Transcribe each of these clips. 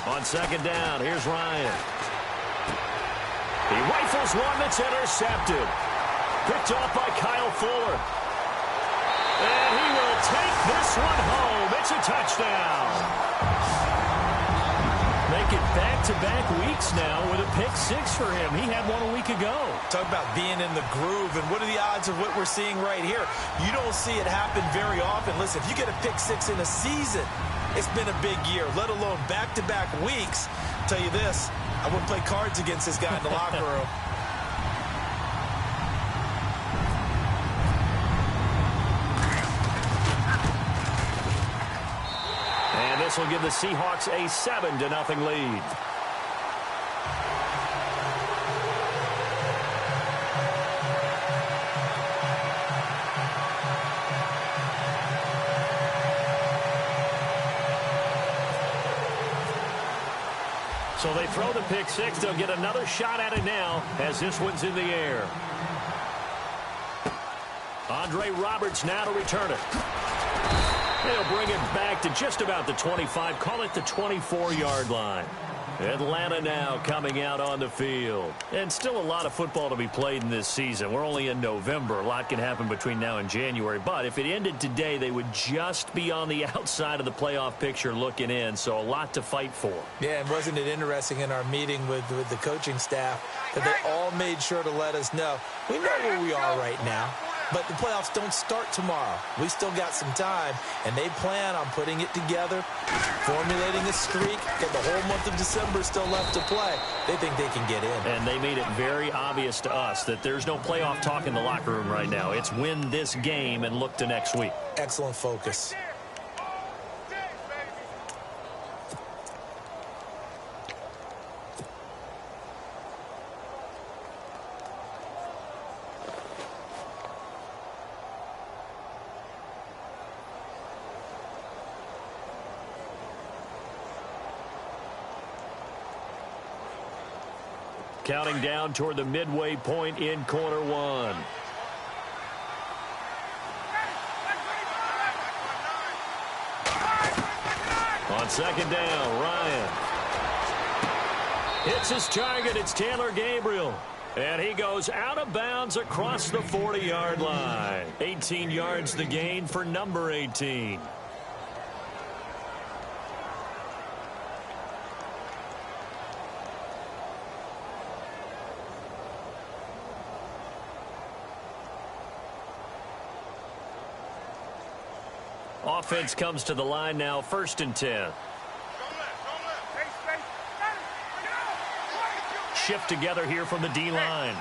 On second down, here's Ryan. He rifles one that's intercepted. Picked off by Kyle Fuller. And he will take this one home. It's a touchdown. Make it back-to-back weeks now with a pick six for him. He had one a week ago. Talk about being in the groove, and what are the odds of what we're seeing right here? You don't see it happen very often. Listen, if you get a pick six in a season, it's been a big year, let alone back-to-back weeks. I'll tell you this, I wouldn't play cards against this guy in the locker room. This will give the Seahawks a 7-0 lead. So they throw the pick six. They'll get another shot at it now as this one's in the air. Andre Roberts now to return it. They'll bring it back to just about the 25. Call it the 24-yard line. Atlanta now coming out on the field. And still a lot of football to be played in this season. We're only in November. A lot can happen between now and January. But if it ended today, they would just be on the outside of the playoff picture looking in. So a lot to fight for. Yeah, and wasn't it interesting in our meeting with the coaching staff that they all made sure to let us know, we know where we are right now. But the playoffs don't start tomorrow. We still got some time, and they plan on putting it together, formulating a streak, get the whole month of December still left to play. They think they can get in. And they made it very obvious to us that there's no playoff talk in the locker room right now. It's win this game and look to next week. Excellent focus. Counting down toward the midway point in quarter one. On second down, Ryan. Hits his target. It's Taylor Gabriel. And he goes out of bounds across the 40-yard line. 18 yards the gain for number 18. Offense comes to the line now, 1st and 10. Shift together here from the D-line.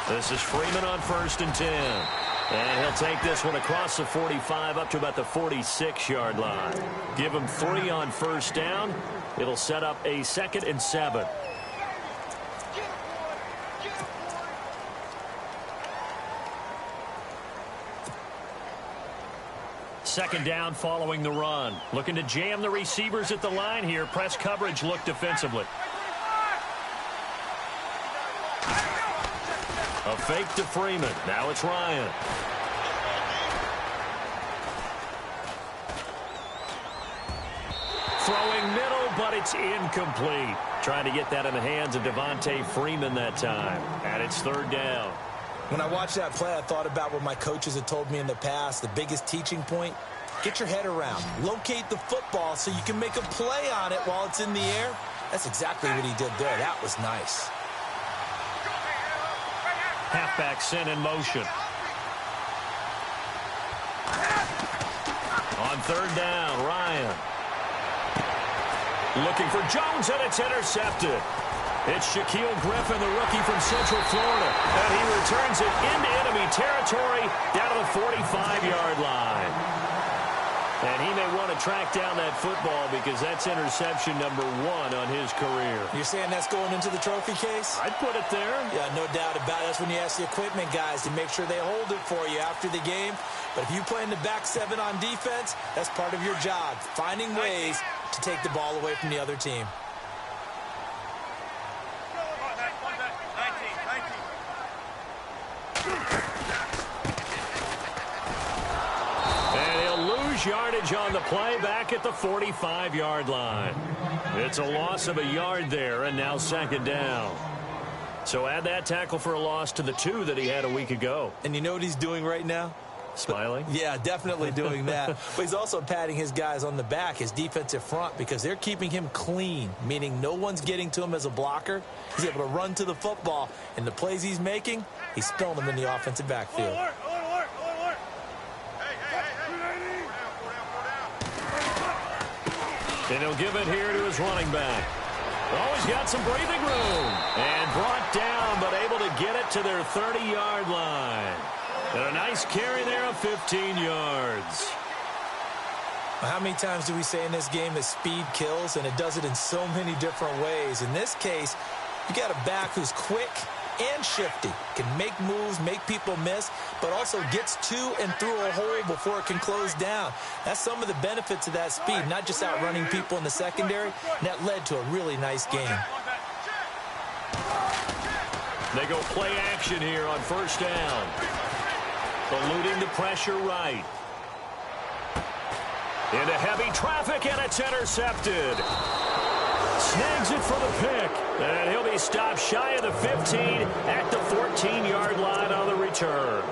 This is Freeman on 1st and 10. And he'll take this one across the 45 up to about the 46-yard line. Give him 3 on 1st down. It'll set up a 2nd and 7. Second down following the run. Looking to jam the receivers at the line here. Press coverage look defensively. A fake to Freeman. Now it's Ryan. Throwing middle, but it's incomplete. Trying to get that in the hands of Devontae Freeman that time. And it's 3rd down. When I watched that play, I thought about what my coaches had told me in the past. The biggest teaching point, get your head around. Locate the football so you can make a play on it while it's in the air. That's exactly what he did there. That was nice. Halfback sent in motion. On 3rd down, Ryan. Looking for Jones, and it's intercepted. It's Shaquille Griffin, the rookie from Central Florida. And he returns it into enemy territory down to the 45-yard line. And he may want to track down that football because that's interception number 1 on his career. You're saying that's going into the trophy case? I'd put it there. Yeah, no doubt about it. That's when you ask the equipment guys to make sure they hold it for you after the game. But if you play in the back 7 on defense, that's part of your job, finding ways to take the ball away from the other team. And he'll lose yardage on the play back at the 45-yard line. It's a loss of a yard there, and now second down. So add that tackle for a loss to the 2 that he had a week ago. And you know what he's doing right now? Smiling? Yeah, definitely doing that. But he's also patting his guys on the back, his defensive front, because they're keeping him clean, meaning no one's getting to him as a blocker. He's able to run to the football, and the plays he's making, he's spilling them in the offensive backfield. And he'll give it here to his running back. Oh, he's got some breathing room. And brought down, but able to get it to their 30-yard line. And a nice carry there of 15 yards. How many times do we say in this game that speed kills, and it does it in so many different ways? In this case, you got a back who's quick and shifty, can make moves, make people miss, but also gets to and through a hole before it can close down. That's some of the benefits of that speed, not just outrunning people in the secondary, and that led to a really nice game. They go play action here on first down. Eluding the pressure right. Into heavy traffic, and it's intercepted. Snags it for the pick. And he'll be stopped shy of the 15 at the 14-yard line on the return.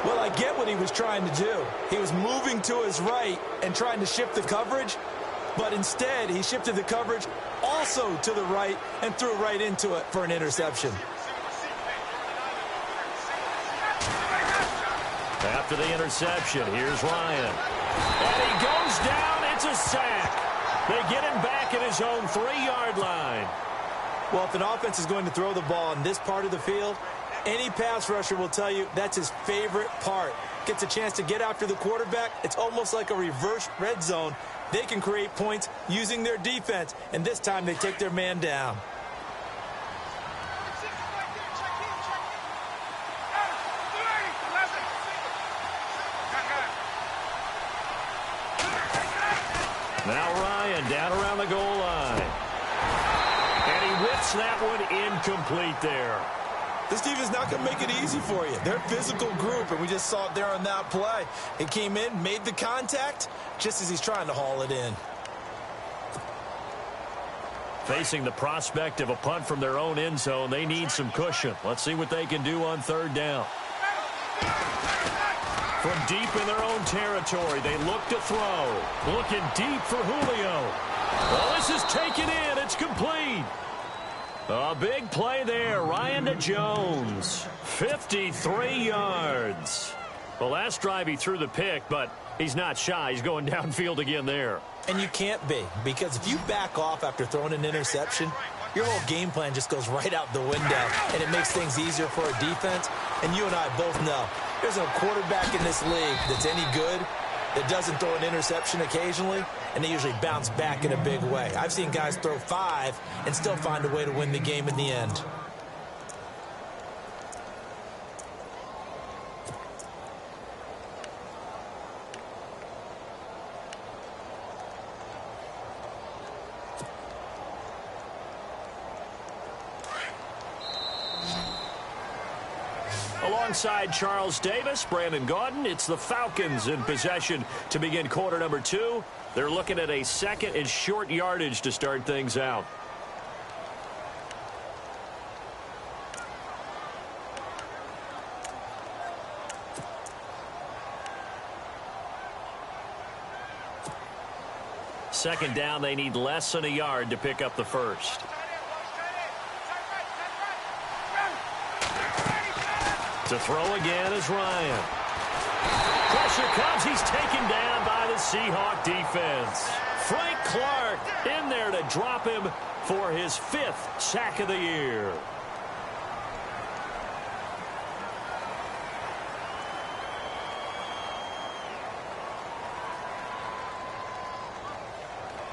Well, I get what he was trying to do. He was moving to his right and trying to shift the coverage, but instead he shifted the coverage also to the right and threw right into it for an interception. After the interception, here's Ryan. And he goes down. It's a sack. They get him back at his own 3-yard line. Well, if an offense is going to throw the ball in this part of the field, any pass rusher will tell you that's his favorite part. Gets a chance to get after the quarterback. It's almost like a reverse red zone. They can create points using their defense, and this time they take their man down. Now Ryan down around the goal line. And he whips that one incomplete there. This defense is not going to make it easy for you. They're a physical group, and we just saw it there on that play. It came in, made the contact, just as he's trying to haul it in. Facing the prospect of a punt from their own end zone, they need some cushion. Let's see what they can do on third down. From deep in their own territory, they look to throw. Looking deep for Julio. Well, this is taken in. It's complete. A big play there. Ryan to Jones. 53 yards. The last drive he threw the pick, but he's not shy. He's going downfield again there. And you can't be, because if you back off after throwing an interception, your whole game plan just goes right out the window, and it makes things easier for a defense. And you and I both know there's no quarterback in this league that's any good that doesn't throw an interception occasionally, and they usually bounce back in a big way. I've seen guys throw 5 and still find a way to win the game in the end. Alongside Charles Davis, Brandon Gaudin, it's the Falcons in possession to begin quarter number 2. They're looking at a second and short yardage to start things out. Second down, they need less than a yard to pick up the first. To throw again is Ryan. Pressure comes. He's taken down by the Seahawk defense. Frank Clark in there to drop him for his 5th sack of the year.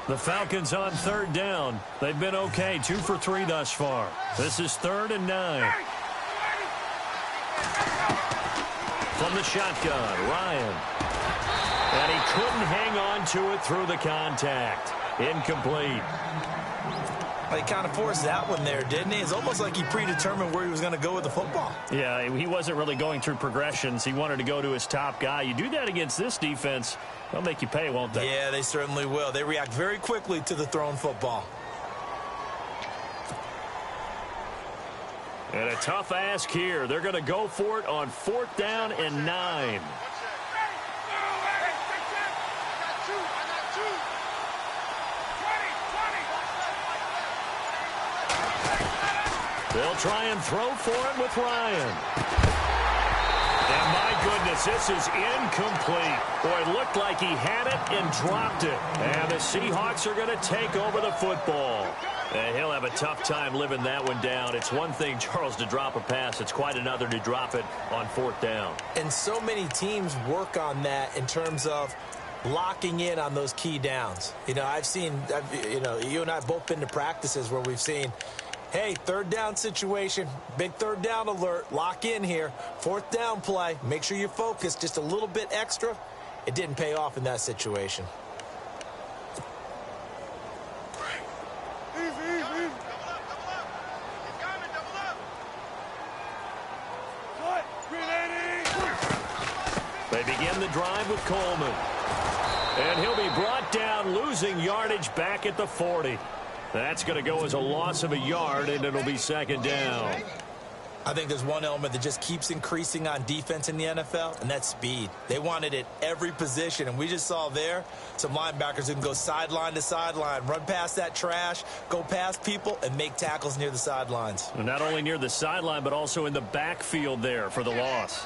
The Falcons on third down. They've been okay, 2 for 3 thus far. This is 3rd and 9. From the shotgun, Ryan. And he couldn't hang on to it through the contact. Incomplete. Well, he kind of forced that one there, didn't he? It's almost like he predetermined where he was going to go with the football. Yeah, he wasn't really going through progressions. He wanted to go to his top guy. You do that against this defense, they'll make you pay, won't they? Yeah, they certainly will. They react very quickly to the thrown football. And a tough ask here. They're going to go for it on 4th down and 9. They'll try and throw for it with Ryan. And my goodness, this is incomplete. Boy, it looked like he had it and dropped it. And the Seahawks are going to take over the football. And he'll have a tough time living that one down. It's one thing, Charles, to drop a pass. It's quite another to drop it on 4th down. And so many teams work on that in terms of locking in on those key downs. You know, you and I have both been to practices where we've seen, hey, 3rd down situation, big 3rd down alert, lock in here. 4th down play, make sure you're focused just a little bit extra. It didn't pay off in that situation. They begin the drive with Coleman. And he'll be brought down, losing yardage back at the 40. That's going to go as a loss of a yard, and it'll be 2nd down. I think there's one element that just keeps increasing on defense in the NFL, and that's speed. They want it at every position, and we just saw there some linebackers who can go sideline to sideline, run past that trash, go past people, and make tackles near the sidelines. And not only near the sideline, but also in the backfield there for the loss.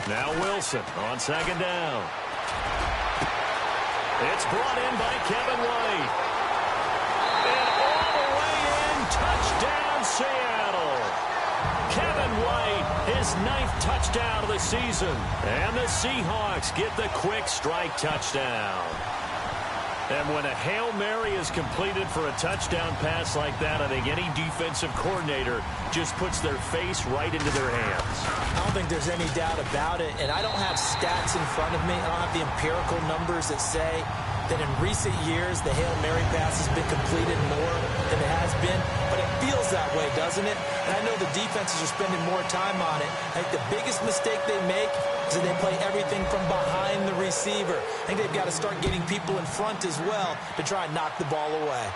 Now Wilson on 2nd down. It's brought in by Kevin White. And all the way in, touchdown Seattle. Kevin White, his 9th touchdown of the season. And the Seahawks get the quick strike touchdown. And when a Hail Mary is completed for a touchdown pass like that, I think any defensive coordinator just puts their face right into their hands. I don't think there's any doubt about it, and I don't have stats in front of me. I don't have the empirical numbers that say that in recent years the Hail Mary pass has been completed more than it has been, but it feels that way, doesn't it? And I know the defenses are spending more time on it. I think the biggest mistake they make is that they play everything from behind the receiver. I think they've got to start getting people in front as well to try and knock the ball away.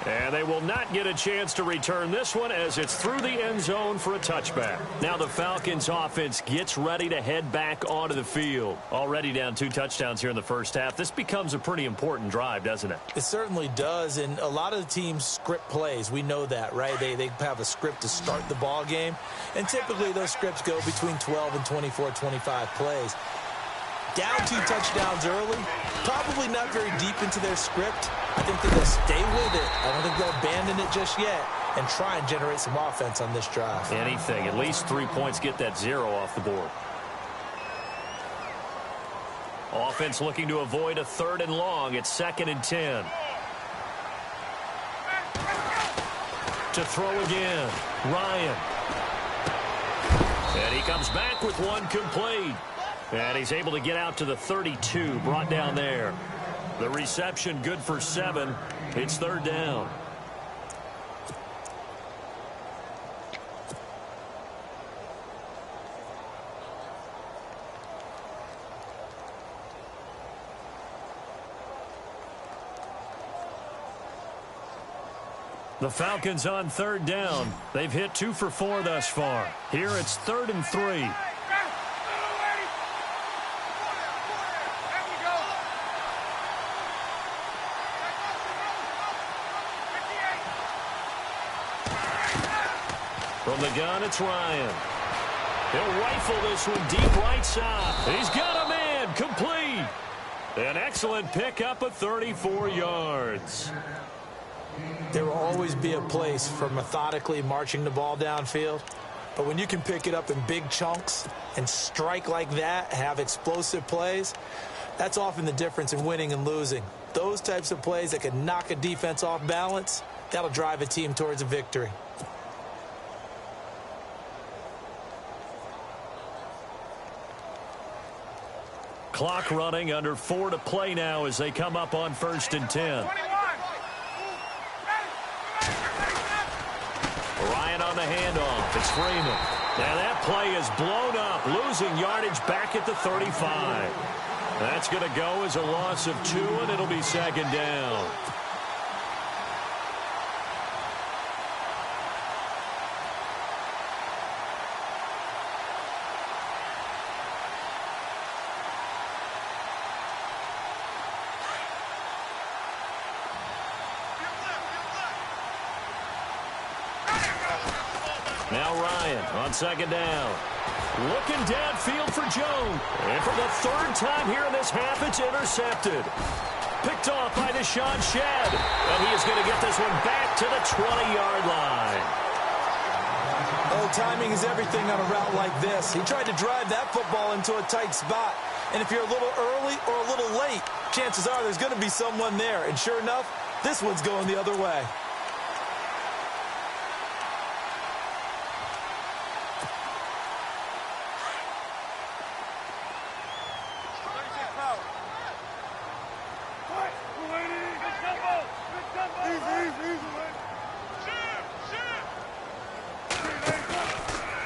And they will not get a chance to return this one as it's through the end zone for a touchback. Now the Falcons offense gets ready to head back onto the field. Already down 2 touchdowns here in the first half. This becomes a pretty important drive, doesn't it? It certainly does, and a lot of the teams script plays. We know that, right? They have a script to start the ball game, and typically those scripts go between 12 and 24, 25 plays. Down 2 touchdowns early, probably not very deep into their script. I think that they'll stay with it. I don't think they'll abandon it just yet and try and generate some offense on this drive. Anything. At least 3 points, get that 0 off the board. Offense looking to avoid a 3rd and long. It's 2nd and 10. To throw again. Ryan. And he comes back with one complete. And he's able to get out to the 32, brought down there. The reception good for 7. It's 3rd down. The Falcons on 3rd down. They've hit 2 for 4 thus far. Here it's 3rd and 3. From the gun, it's Ryan. He'll rifle this one deep right side. He's got a man, complete. An excellent pickup of 34 yards. There will always be a place for methodically marching the ball downfield. But when you can pick it up in big chunks and strike like that, have explosive plays, that's often the difference in winning and losing. Those types of plays that can knock a defense off balance, that'll drive a team towards a victory. clock running, under 4 to play now as they come up on 1st and 10. Ryan on the handoff. It's Freeman. And that play is blown up, losing yardage back at the 35. That's going to go as a loss of 2, and it'll be 2nd down. Now Ryan on 2nd down. Looking downfield for Jones. And for the 3rd time here in this half, it's intercepted. Picked off by Deshaun Shedd. And he is going to get this one back to the 20-yard line. Oh, timing is everything on a route like this. He tried to drive that football into a tight spot. And if you're a little early or a little late, chances are there's going to be someone there. And sure enough, this one's going the other way.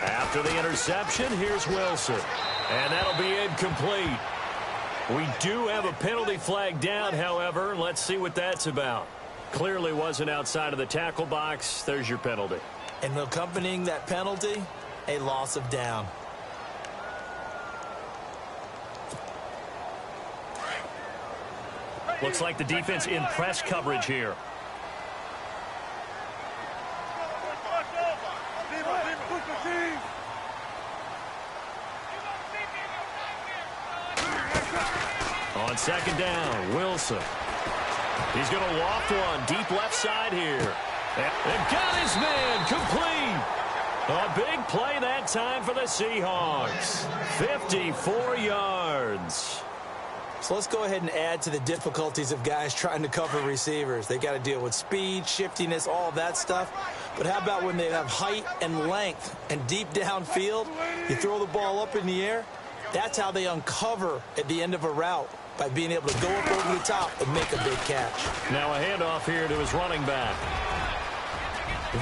After the interception, here's Wilson. And that'll be incomplete. We do have a penalty flag down, however. Let's see what that's about. Clearly wasn't outside of the tackle box. There's your penalty. And accompanying that penalty, a loss of down. Looks like the defense in press coverage here. On 2nd down, Wilson. He's going to loft one deep left side here. And got his man complete. A big play that time for the Seahawks. 54 yards. So let's go ahead and add to the difficulties of guys trying to cover receivers. They got to deal with speed, shiftiness, all of that stuff. But how about when they have height and length and deep downfield? You throw the ball up in the air. That's how they uncover at the end of a route, by being able to go up over the top and make a big catch. Now a handoff here to his running back.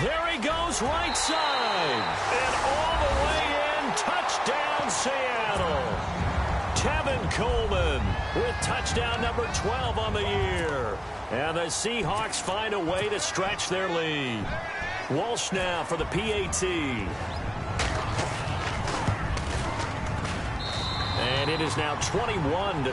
There he goes, right side. And all the way in, touchdown Seattle. Tevin Coleman with touchdown number 12 on the year. And the Seahawks find a way to stretch their lead. Walsh now for the PAT. And it is now 21-0.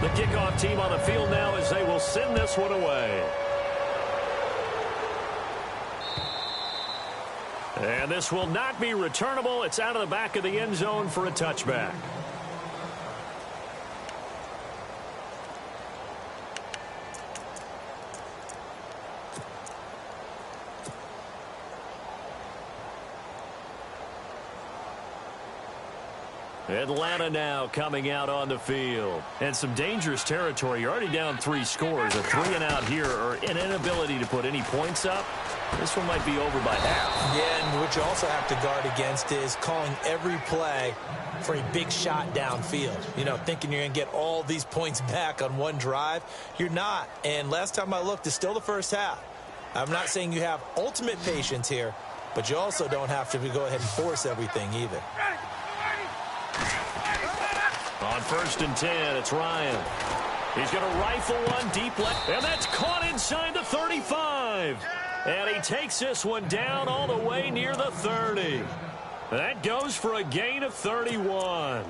The kickoff team on the field now as they will send this one away. And this will not be returnable. It's out of the back of the end zone for a touchback. Atlanta now coming out on the field. And some dangerous territory. You're already down 3 scores. A 3-and-out here, or an inability to put any points up. This one might be over by half. Yeah, and what you also have to guard against is calling every play for a big shot downfield. You know, thinking you're going to get all these points back on one drive. You're not. And last time I looked, it's still the first half. I'm not saying you have ultimate patience here, but you also don't have to go ahead and force everything either. On 1st and 10, it's Ryan. He's going to rifle one deep left, and that's caught inside the 35. And he takes this one down all the way near the 30. That goes for a gain of 31.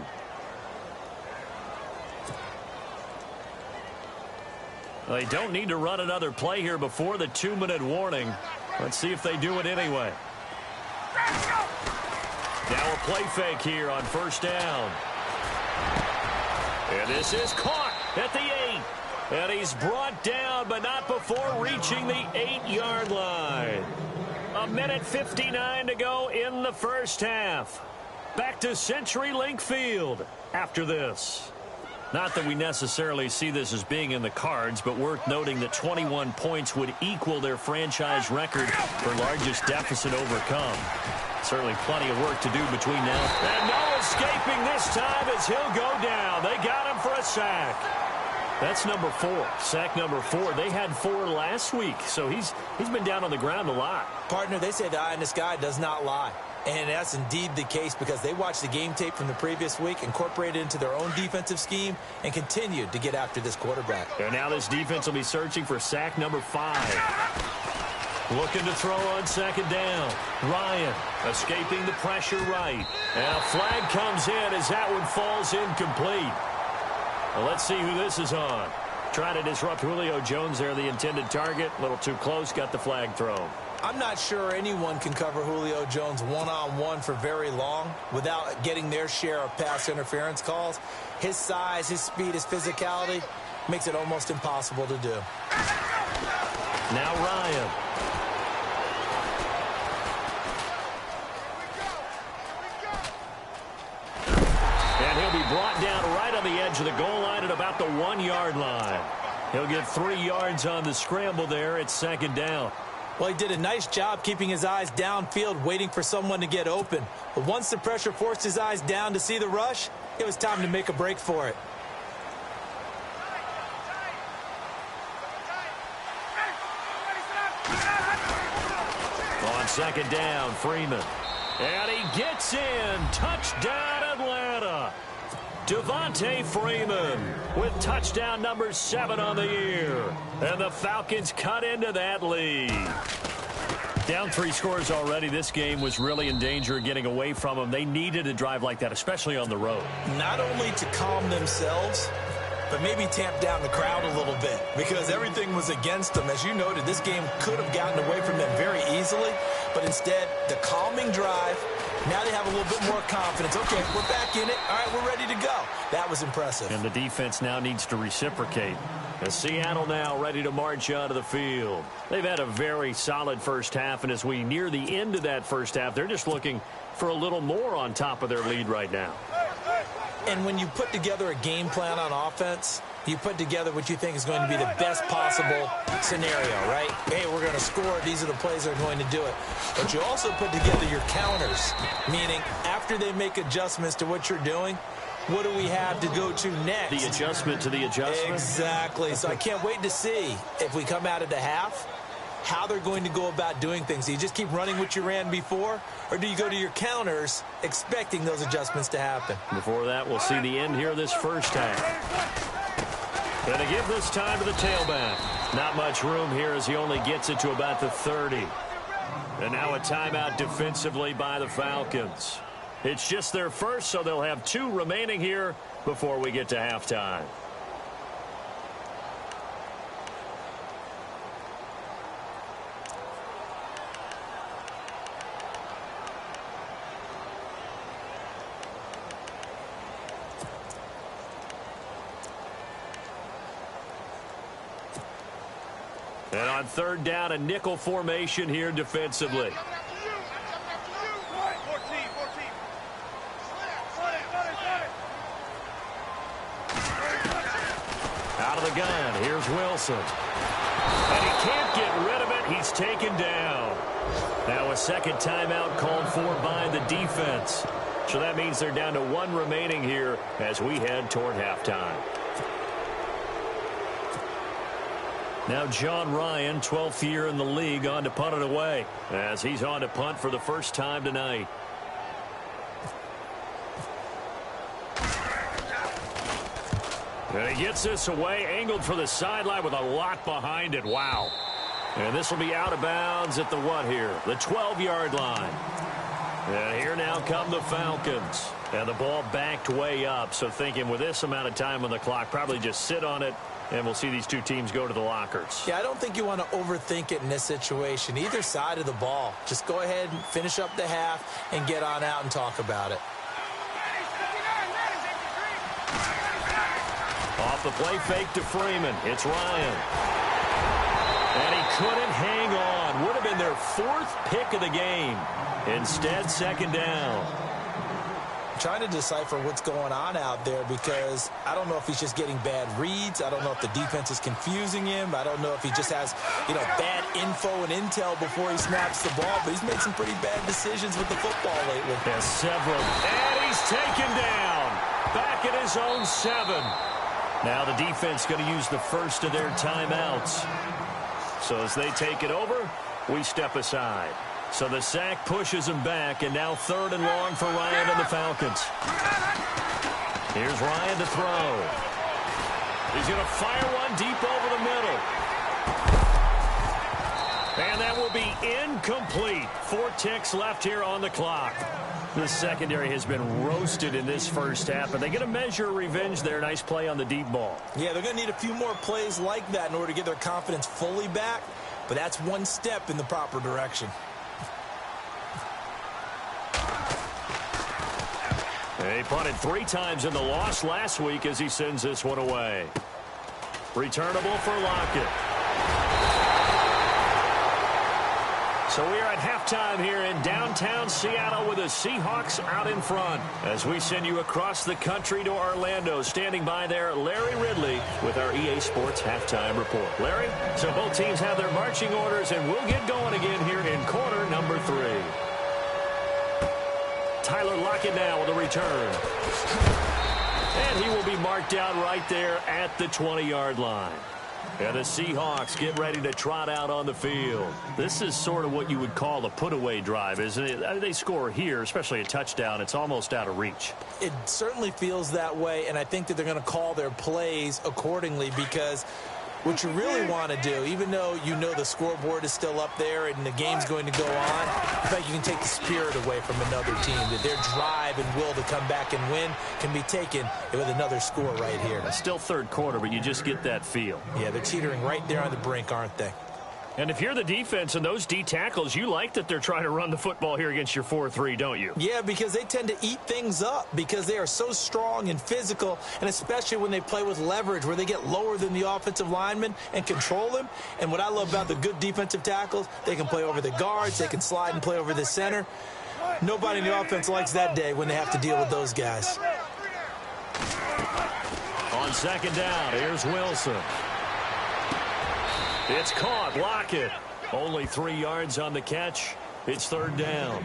They don't need to run another play here before the 2-minute warning. Let's see if they do it anyway. Now a play fake here on 1st down. And this is caught at the 8. And he's brought down, but not before reaching the 8-yard line. 1:59 to go in the first half. Back to CenturyLink Field after this. Not that we necessarily see this as being in the cards, but worth noting that 21 points would equal their franchise record for largest deficit overcome. Certainly plenty of work to do between now. And no escaping this time as he'll go down. They got him for a sack. That's number 4. Sack number 4. They had 4 last week, so he's been down on the ground a lot. Partner, they say the eye in the sky does not lie. And that's indeed the case because they watched the game tape from the previous week, incorporated it into their own defensive scheme, and continued to get after this quarterback. And now this defense will be searching for sack number 5. Looking to throw on second down. Ryan escaping the pressure right. And a flag comes in as that one falls incomplete. Well, let's see who this is on. Trying to disrupt Julio Jones there, the intended target. A little too close, got the flag thrown. I'm not sure anyone can cover Julio Jones one-on-one for very long without getting their share of pass interference calls. His size, his speed, his physicality makes it almost impossible to do. Now Ryan. And he'll be brought down right on the edge of the goal line at about the 1-yard line. He'll get 3 yards on the scramble there at second down. Well, he did a nice job keeping his eyes downfield, waiting for someone to get open. But once the pressure forced his eyes down to see the rush, it was time to make a break for it. On second down, Freeman. And he gets in. Touchdown, Atlanta. Devontae Freeman with touchdown number 7 on the year. And the Falcons cut into that lead. Down 3 scores already. This game was really in danger of getting away from them. They needed a drive like that, especially on the road. Not only to calm themselves, but maybe tamp down the crowd a little bit because everything was against them. As you noted, this game could have gotten away from them very easily, but instead, the calming drive, now they have a little bit more confidence. Okay, we're back in it. All right, we're ready to go. That was impressive. And the defense now needs to reciprocate. As Seattle now ready to march onto the field. They've had a very solid first half, and as we near the end of that first half, they're just looking for a little more on top of their lead right now. And when you put together a game plan on offense, you put together what you think is going to be the best possible scenario, right? Hey, we're going to score. These are the plays that are going to do it. But you also put together your counters, meaning after they make adjustments to what you're doing, what do we have to go to next? The adjustment to the adjustment? Exactly. So I can't wait to see if we come out of the half, how they're going to go about doing things. Do you just keep running what you ran before, or do you go to your counters expecting those adjustments to happen? Before that, we'll see the end here of this first half. And to give this time to the tailback. Not much room here as he only gets it to about the 30. And now a timeout defensively by the Falcons. It's just their first, so they'll have 2 remaining here before we get to halftime. And on third down, a nickel formation here defensively. Out of the gun, here's Wilson. And he can't get rid of it. He's taken down. Now a second timeout called for by the defense. So that means they're down to 1 remaining here as we head toward halftime. Now John Ryan, 12th year in the league, on to punt it away as he's on to punt for the first time tonight. And he gets this away, angled for the sideline with a lot behind it. Wow. And this will be out of bounds at the what here? The 12-yard line. And here now come the Falcons. And the ball backed way up. So thinking with this amount of time on the clock, probably just sit on it. And we'll see these 2 teams go to the lockers. Yeah, I don't think you want to overthink it in this situation. Either side of the ball. Just go ahead and finish up the half and get on out and talk about it. Off the play fake to Freeman. It's Ryan. And he couldn't hang on. Would have been their 4th pick of the game. Instead, second down. trying to decipher what's going on out there because I don't know if he's just getting bad reads. I don't know if the defense is confusing him. I don't know if he just has, bad info and intel before he snaps the ball. But he's made some pretty bad decisions with the football lately. Has several. And he's taken down. Back at his own 7. Now the defense going to use the first of their timeouts. So as they take it over, we step aside. So the sack pushes him back, and now 3rd and long for Ryan and the Falcons. Here's Ryan to throw. He's going to fire one deep over the middle. And that will be incomplete. 4 ticks left here on the clock. The secondary has been roasted in this first half, and they get a measure of revenge there. Nice play on the deep ball. Yeah, they're going to need a few more plays like that in order to get their confidence fully back, but that's one step in the proper direction. He punted 3 times in the loss last week as he sends this one away. Returnable for Lockett. So we are at halftime here in downtown Seattle with the Seahawks out in front. As we send you across the country to Orlando, standing by there, Larry Ridley with our EA Sports Halftime Report. Larry, so both teams have their marching orders, and we'll get going again here in quarter number 3. Tyler Lockett now with a return. And he will be marked down right there at the 20-yard line. And the Seahawks get ready to trot out on the field. This is sort of what you would call a put-away drive, isn't it? They score here, especially a touchdown. It's almost out of reach. It certainly feels that way, and I think that they're going to call their plays accordingly because what you really want to do, even though you know the scoreboard is still up there and the game's going to go on, in fact, you can take the spirit away from another team. That their drive and will to come back and win can be taken with another score right here. It's still third quarter, but you just get that feel. Yeah, they're teetering right there on the brink, aren't they? And if you're the defense and those D tackles, you like that they're trying to run the football here against your 4-3, don't you? Yeah, because they tend to eat things up because they are so strong and physical, and especially when they play with leverage where they get lower than the offensive lineman and control them. And what I love about the good defensive tackles, they can play over the guards, they can slide and play over the center. Nobody in the offense likes that day when they have to deal with those guys. On second down, here's Wilson. It's caught. Lockett. Only 3 yards on the catch. It's 3rd down.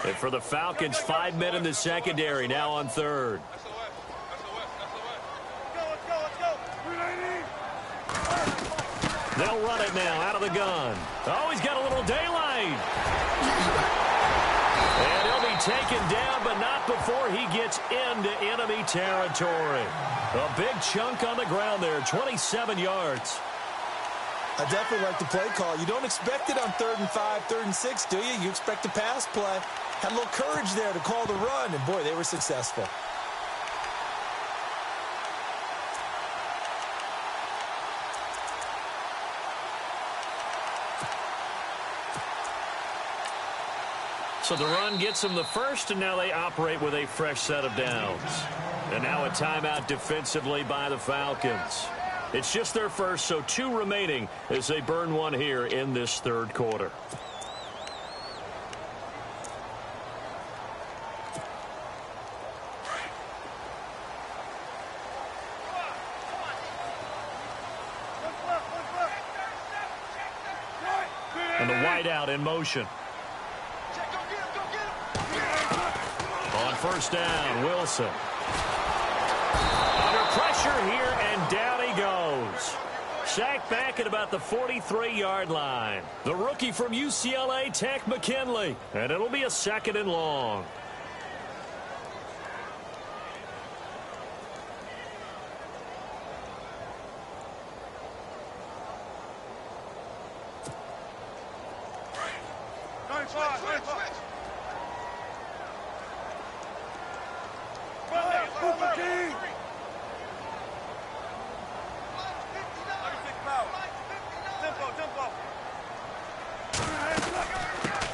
And for the Falcons, 5 men in the secondary now on 3rd. They'll run it now out of the gun. Oh, he's got a little daylight. And he'll be taken down, but not before he gets into enemy territory. A big chunk on the ground there, 27 yards. I definitely like the play call. You don't expect it on 3rd and 5, 3rd and 6, do you? You expect a pass play. Had a little courage there to call the run, and boy, they were successful. So the run gets them the first, and now they operate with a fresh set of downs. And now a timeout defensively by the Falcons. It's just their first, so 2 remaining as they burn one here in this 3rd quarter. And the wideout in motion. On 1st down, Wilson. Under pressure here, and down he goes. Sacked back at about the 43-yard line. The rookie from UCLA, Tech McKinley. And it'll be a 2nd and long.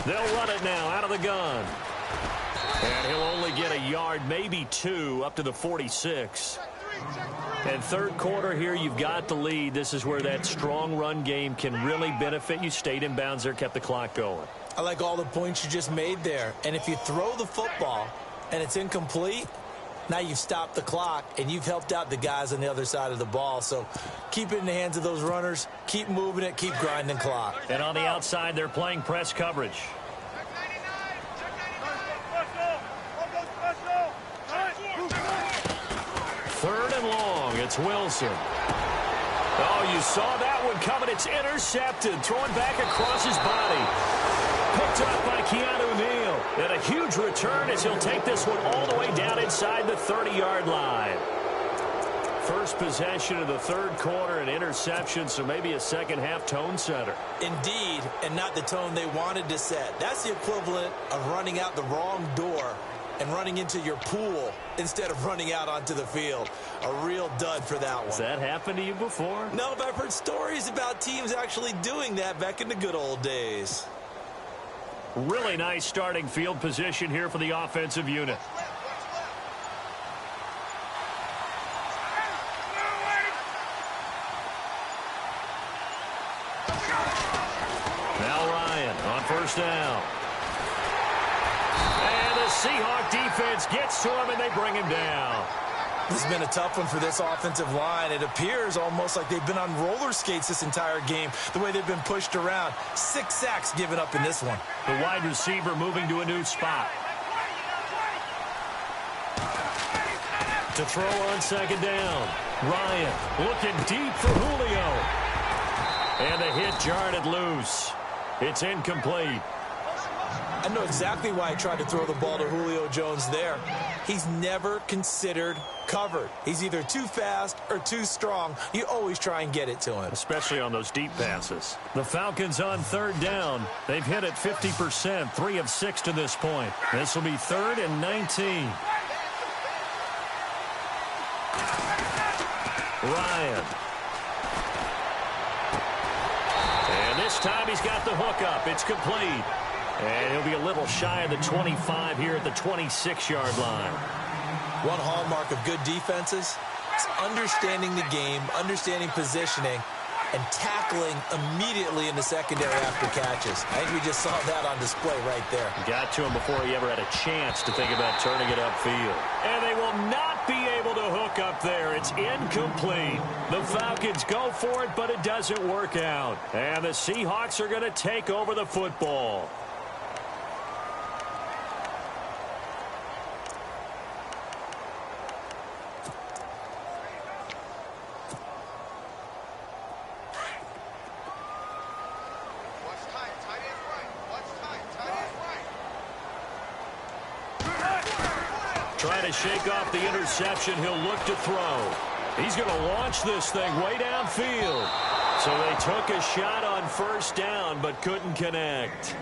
They'll run it now out of the gun. And he'll only get a yard, maybe 2, up to the 46. And third quarter here, you've got the lead. This is where that strong run game can really benefit you. Stayed in bounds there, kept the clock going. I like all the points you just made there. And if you throw the football and it's incomplete, now you've stopped the clock and you've helped out the guys on the other side of the ball. So keep it in the hands of those runners. Keep moving it. Keep grinding clock. And on the outside, they're playing press coverage. Third and long. It's Wilson. Oh, you saw that one coming. It's intercepted. Throwing back across his body. Picked up by Keanu Neal. And a huge return as he'll take this one all the way down inside the 30-yard line. First possession of the third quarter, an interception, so maybe a second-half tone setter. Indeed, and not the tone they wanted to set. That's the equivalent of running out the wrong door and running into your pool instead of running out onto the field. A real dud for that one. Has that happened to you before? No, but I've heard stories about teams actually doing that back in the good old days. Really nice starting field position here for the offensive unit. Now Ryan on first down. And the Seahawk defense gets to him, and they bring him down. This has been a tough one for this offensive line. It appears almost like they've been on roller skates this entire game, the way they've been pushed around. 6 sacks given up in this one. The wide receiver moving to a new spot. To throw on second down. Ryan looking deep for Julio. And the hit jarred it loose. It's incomplete. I know exactly why I tried to throw the ball to Julio Jones there. He's never considered covered. He's either too fast or too strong. You always try and get it to him. Especially on those deep passes. The Falcons on third down. They've hit it 50%, 3 of 6 to this point. This will be 3rd and 19. Ryan. And this time he's got the hook up. It's complete. And he'll be a little shy of the 25 here at the 26-yard line. One hallmark of good defenses is understanding the game, understanding positioning, and tackling immediately in the secondary after catches. I think we just saw that on display right there. Got to him before he ever had a chance to think about turning it upfield. And they will not be able to hook up there. It's incomplete. The Falcons go for it, but it doesn't work out. And the Seahawks are going to take over the football. Trying to shake off the interception. He'll look to throw. He's going to launch this thing way downfield. So they took a shot on first down but couldn't connect.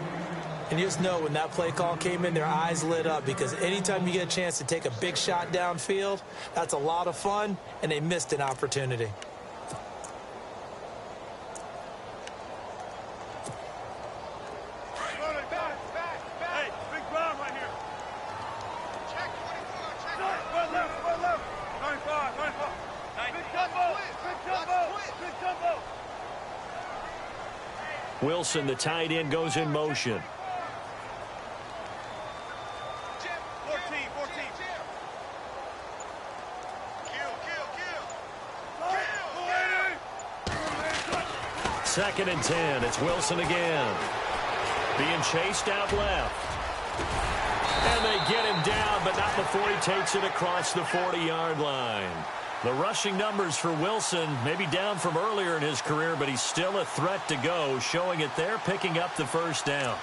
And you just know when that play call came in, their eyes lit up, because anytime you get a chance to take a big shot downfield, that's a lot of fun, and they missed an opportunity. Wilson, the tight end, goes in motion. Second and 10. It's Wilson again. Being chased out left. And they get him down, but not before he takes it across the 40-yard line. The rushing numbers for Wilson may be down from earlier in his career, but he's still a threat to go, showing it there, picking up the first down.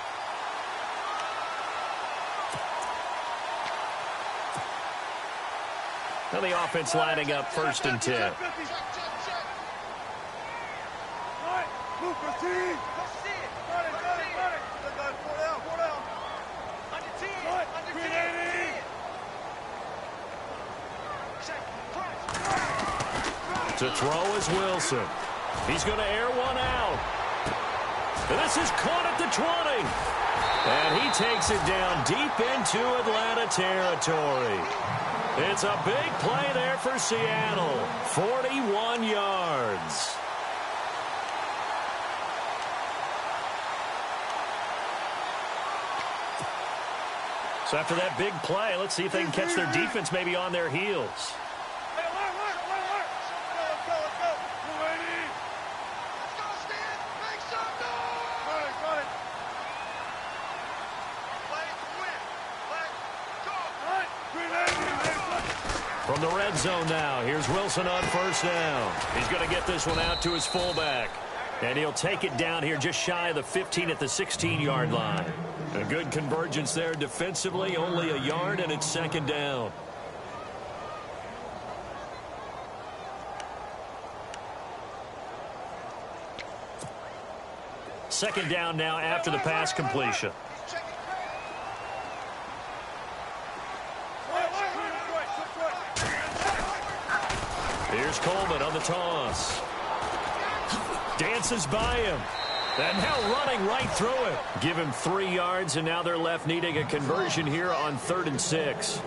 Now the offense lining up 1st and 10. To throw is Wilson. He's going to air one out. And this is caught at the 20. And he takes it down deep into Atlanta territory. It's a big play there for Seattle. 41 yards. So after that big play, let's see if they can catch their defense maybe on their heels. From the red zone now, here's Wilson on first down. He's going to get this one out to his fullback. And he'll take it down here just shy of the 15 at the 16-yard line. A good convergence there defensively, only a yard, and it's second down. Second down now after the pass completion. Here's Coleman on the toss. Dances by him. And now running right through it. Give him 3 yards, and now they're left needing a conversion here on 3rd and 6.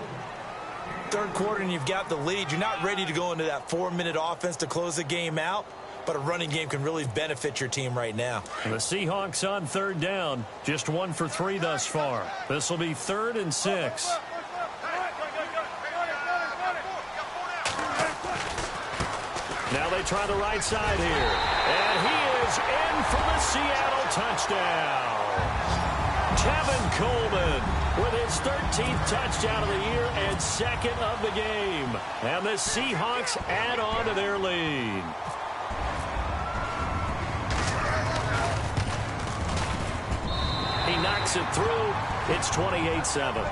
Third quarter, and you've got the lead. You're not ready to go into that 4-minute offense to close the game out, but a running game can really benefit your team right now. And the Seahawks on 3rd down. Just 1 for 3 thus far. This will be 3rd and 6. Now they try the right side here. And he is in for the Seattle touchdown. Tevin Coleman with his 13th touchdown of the year and 2nd of the game. And the Seahawks add on to their lead. He knocks it through. It's 28-7.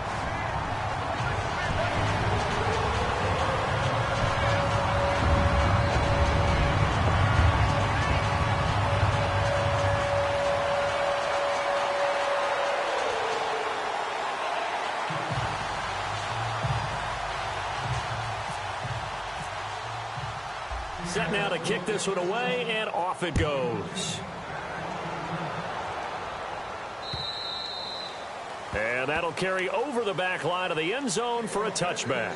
Set now to kick this one away, and off it goes. And that'll carry over the back line of the end zone for a touchback.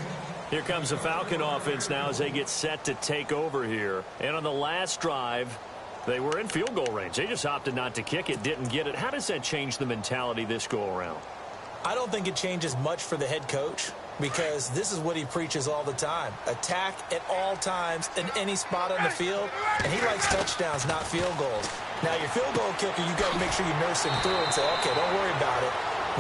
Here comes the Falcon offense now as they get set to take over here. And on the last drive, they were in field goal range. They just opted not to kick it, didn't get it. How does that change the mentality this go-around? I don't think it changes much for the head coach, because this is what he preaches all the time. Attack at all times in any spot on the field, and he likes touchdowns, not field goals. Now, your field goal kicker, you've got to make sure you nurse him through and say, okay, don't worry about it.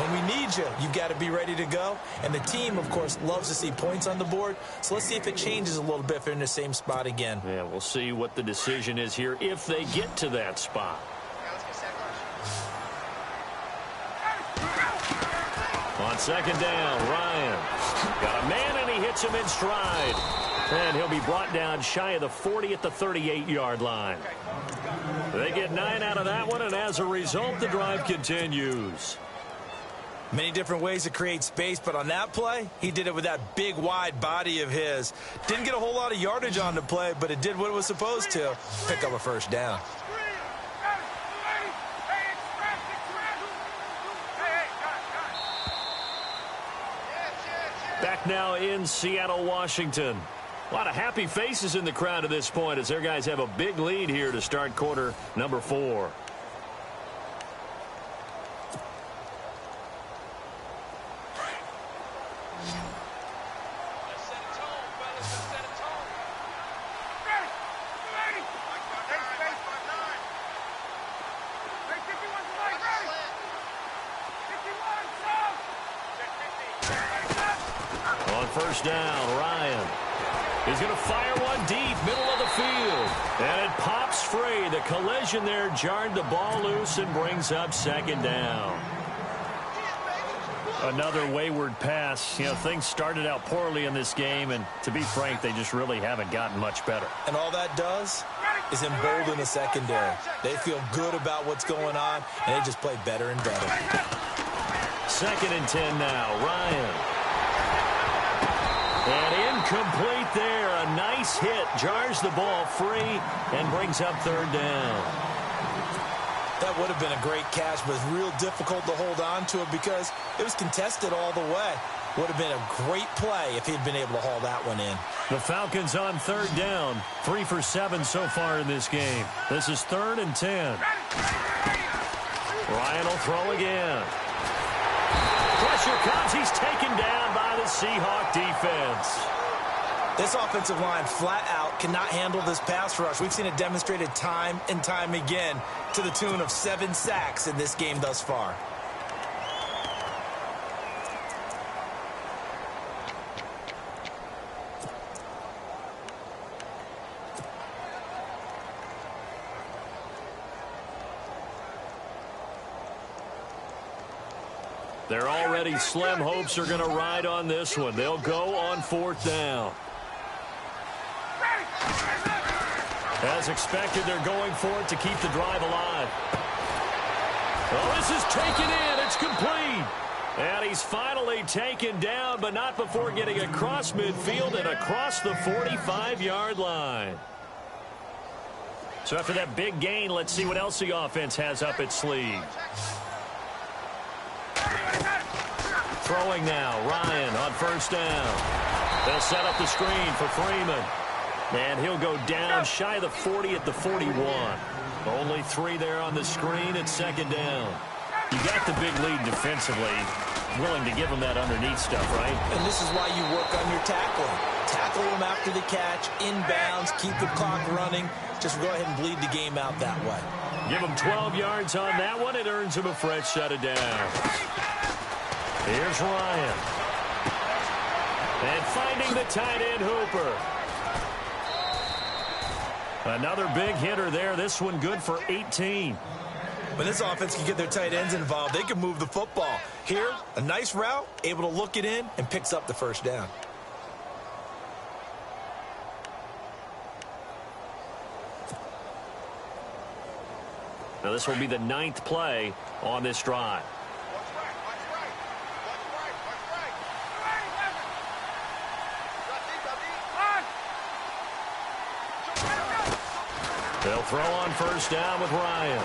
When we need you, you've got to be ready to go. And the team, of course, loves to see points on the board. So let's see if it changes a little bit if they're in the same spot again. Yeah, we'll see what the decision is here if they get to that spot. On second down, Ryan got a man, and he hits him in stride. And he'll be brought down shy of the 40 at the 38-yard line. They get 9 out of that one, and as a result, the drive continues. Many different ways to create space, but on that play, he did it with that big, wide body of his. Didn't get a whole lot of yardage on the play, but it did what it was supposed to, pick up a first down. Back now in Seattle, Washington. A lot of happy faces in the crowd at this point as their guys have a big lead here to start quarter number 4. First down, Ryan. He's going to fire one deep, middle of the field. And it pops free. The collision there jarred the ball loose and brings up second down. Another wayward pass. You know, things started out poorly in this game, and to be frank, they just really haven't gotten much better. And all that does is embolden the secondary. They feel good about what's going on, and they just play better and better. 2nd and 10 now, Ryan. And incomplete there. A nice hit. Jars the ball free and brings up 3rd down. That would have been a great catch, but it's real difficult to hold on to it because it was contested all the way. Would have been a great play if he'd been able to haul that one in. The Falcons on third down. 3 for 7 so far in this game. This is 3rd and 10. Ryan will throw again. Pressure comes. He's taken down by the Seahawk defense. This offensive line flat out cannot handle this pass rush. We've seen it demonstrated time and time again to the tune of 7 sacks in this game thus far. They're already slim hopes are going to ride on this one. They'll go on 4th down. As expected, they're going for it to keep the drive alive. Oh, this is taken in. It's complete. And he's finally taken down, but not before getting across midfield and across the 45-yard line. So after that big gain, let's see what else the offense has up its sleeve. Throwing now, Ryan on 1st down. They'll set up the screen for Freeman. And he'll go down shy of the 40 at the 41. Only 3 there on the screen at 2nd down. You got the big lead defensively. Willing to give him that underneath stuff, right? And this is why you work on your tackling. Tackle him after the catch, inbounds, keep the clock running. Just go ahead and bleed the game out that way. Give him 12 yards on that one. It earns him a fresh set of downs. Here's Ryan. And finding the tight end Hooper. Another big hitter there. This one good for 18. When this offense can get their tight ends involved, they can move the football. Here, a nice route, able to look it in, and picks up the 1st down. Now this will be the 9th play on this drive. They'll throw on 1st down with Ryan.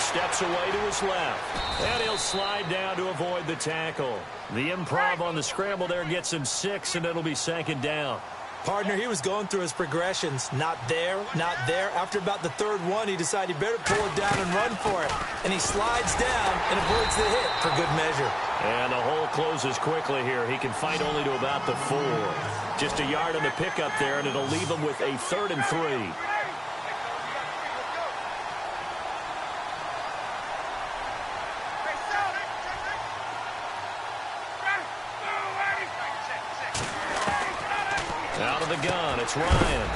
Steps away to his left. And he'll slide down to avoid the tackle. The improv on the scramble there gets him 6, and it'll be 2nd down. Partner, he was going through his progressions. Not there, not there. After about the 3rd one, he decided he better pull it down and run for it. And he slides down and avoids the hit for good measure. And the hole closes quickly here. He can fight only to about the 4. Just a yard on the pickup there, and it'll leave him with a 3rd and 3. Out of the gun, it's Ryan.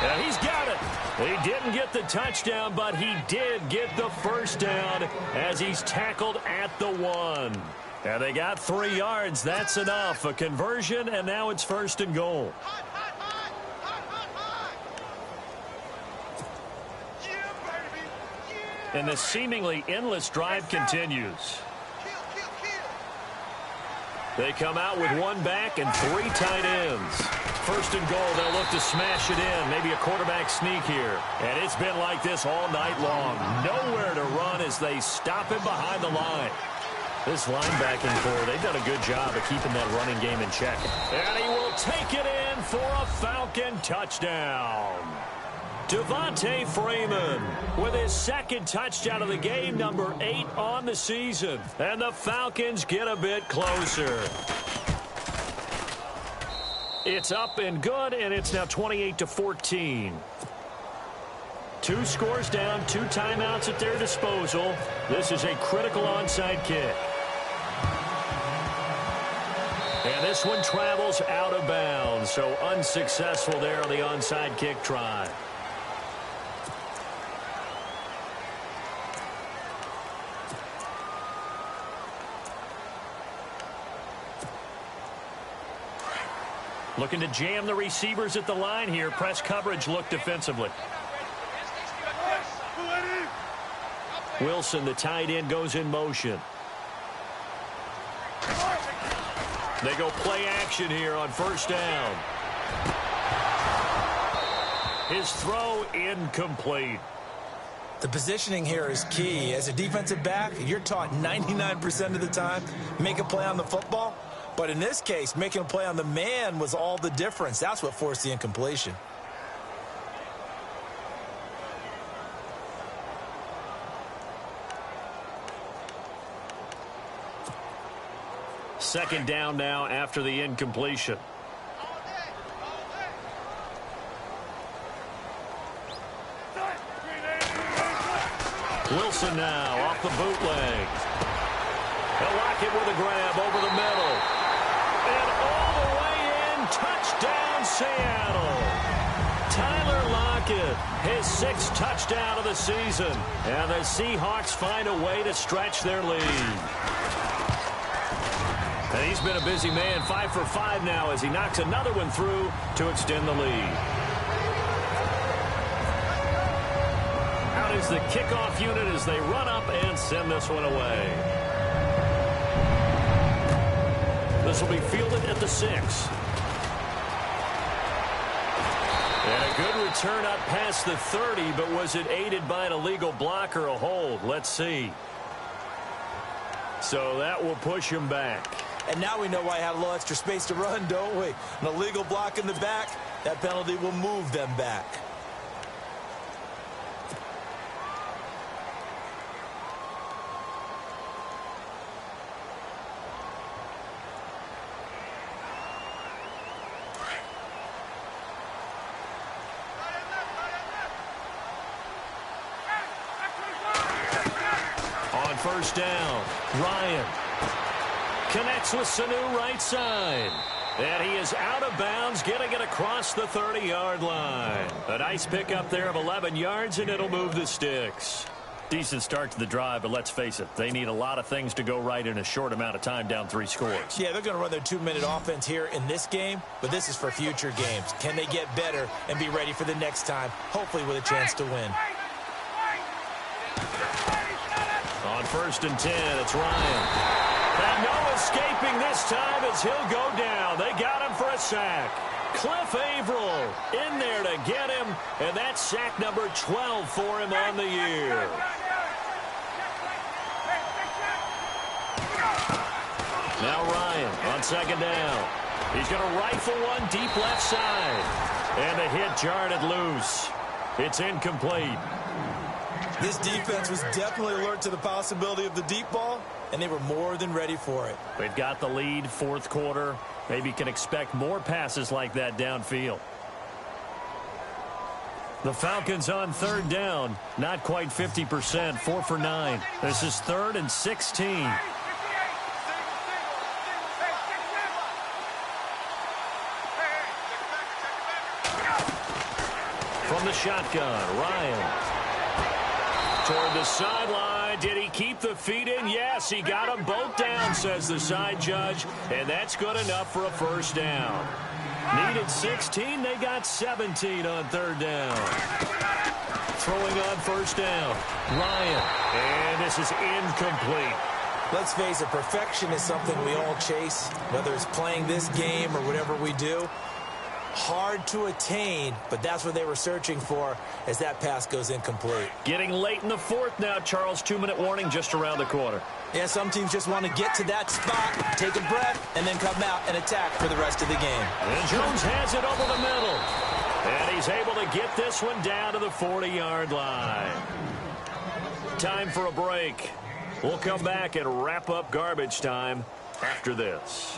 And he's got it. He didn't get the touchdown, but he did get the 1st down as he's tackled at the 1. And they got 3 yards. That's enough. A conversion, and now it's 1st and goal. And the seemingly endless drive continues. They come out with 1 back and 3 tight ends. 1st and goal, they'll look to smash it in. Maybe a quarterback sneak here. And it's been like this all night long. Nowhere to run as they stop him behind the line. This linebacking core, they've done a good job of keeping that running game in check. And he will take it in for a Falcon touchdown. Devontae Freeman with his 2nd touchdown of the game, number 8 on the season. And the Falcons get a bit closer. It's up and good, and it's now 28-14. 2 scores down, 2 timeouts at their disposal. This is a critical onside kick. And this one travels out of bounds, so unsuccessful there on the onside kick try. Looking to jam the receivers at the line here. Press coverage look defensively. Wilson, the tight end, goes in motion. They go play action here on 1st down. His throw incomplete. The positioning here is key. As a defensive back, you're taught 99% of the time, make a play on the football. But in this case, making a play on the man was all the difference. That's what forced the incompletion. Second down now after the incompletion. Wilson now off the bootleg. They'll lock it with a grab over the middle. And all the way in, touchdown Seattle. Tyler Lockett, his 6th touchdown of the season. And the Seahawks find a way to stretch their lead. And he's been a busy man, 5 for 5 now as he knocks another one through to extend the lead. Out is the kickoff unit as they run up and send this one away. This will be fielded at the 6. And a good return up past the 30, but was it aided by an illegal block or a hold? Let's see. So that will push him back. And now we know why I had a little extra space to run, don't we? An illegal block in the back, that penalty will move them back. On first down, Ryan connects with Sanu right side. And he is out of bounds, getting it across the 30-yard line. A nice pickup there of 11 yards, and it'll move the sticks. Decent start to the drive, but let's face it, they need a lot of things to go right in a short amount of time, down 3 scores. Yeah, they're going to run their 2-minute offense here in this game, but this is for future games. Can they get better and be ready for the next time, hopefully with a chance to win? On first and 10, it's Ryan. And no escaping this time as he'll go down. They got him for a sack. Cliff Averill in there to get him, and that's sack number 12 for him on the year. Now Ryan on second down. He's going to rifle one deep left side. And the hit jarred it loose. It's incomplete. This defense was definitely alert to the possibility of the deep ball, and they were more than ready for it. They've got the lead, 4th quarter. Maybe can expect more passes like that downfield. The Falcons on third down, not quite 50%, 4 for 9. This is 3rd and 16. From the shotgun, Ryan. Toward the sideline. Did he keep the feet in? Yes, he got them both down, says the side judge. And that's good enough for a first down. Needed 16. They got 17 on third down. Throwing on first down, Ryan. And this is incomplete. Let's face it, perfection is something we all chase, whether it's playing this game or whatever we do. Hard to attain, but that's what they were searching for as that pass goes incomplete. Getting late in the 4th now, Charles. 2-minute warning just around the corner. Yeah, some teams just want to get to that spot, take a breath, and then come out and attack for the rest of the game. And Jones has it over the middle. And he's able to get this one down to the 40-yard line. Time for a break. We'll come back and wrap up garbage time after this.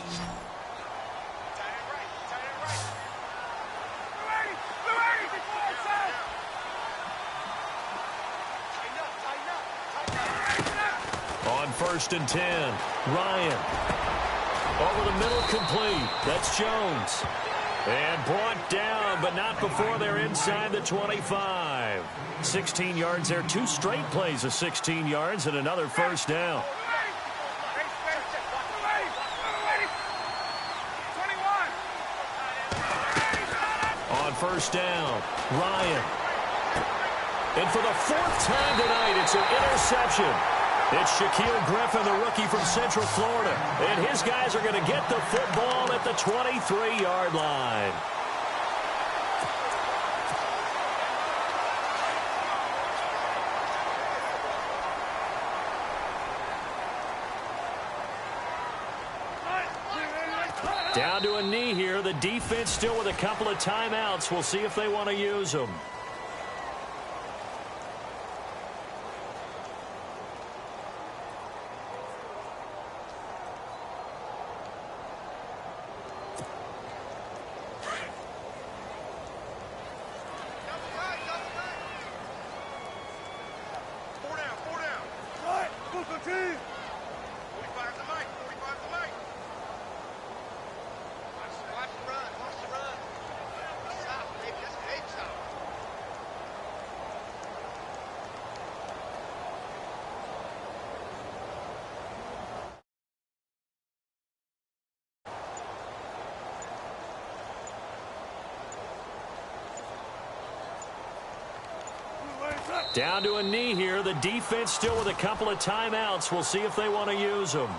On first and 10, Ryan. Over the middle, complete. That's Jones. And brought down, but not before they're inside the 25. 16 yards there. 2 straight plays of 16 yards and another first down. On first down, Ryan. And for the 4th time tonight, it's an interception. It's Shaquille Griffin, the rookie from Central Florida. And his guys are going to get the football at the 23-yard line. Down to a knee here. The defense still with a couple of timeouts. We'll see if they want to use them. Down to a knee here. The defense still with a couple of timeouts. We'll see if they want to use them.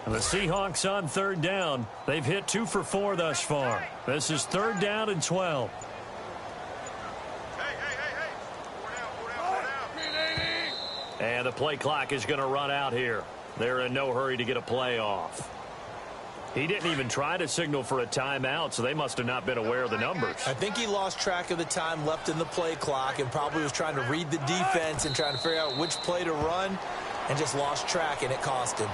The Seahawks on third down. They've hit 2 for 4 thus far. This is 3rd down and 12. And the play clock is going to run out here. They're in no hurry to get a play off. He didn't even try to signal for a timeout, so they must have not been aware of the numbers. I think he lost track of the time left in the play clock and probably was trying to read the defense and trying to figure out which play to run and just lost track, and it cost him.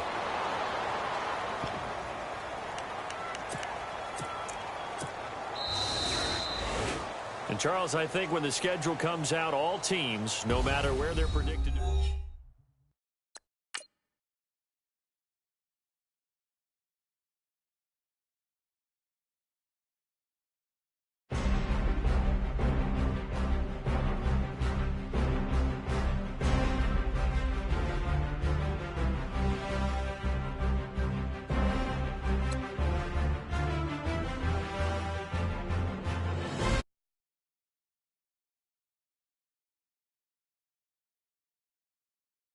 And, Charles, I think when the schedule comes out, all teams, no matter where they're predicted to be,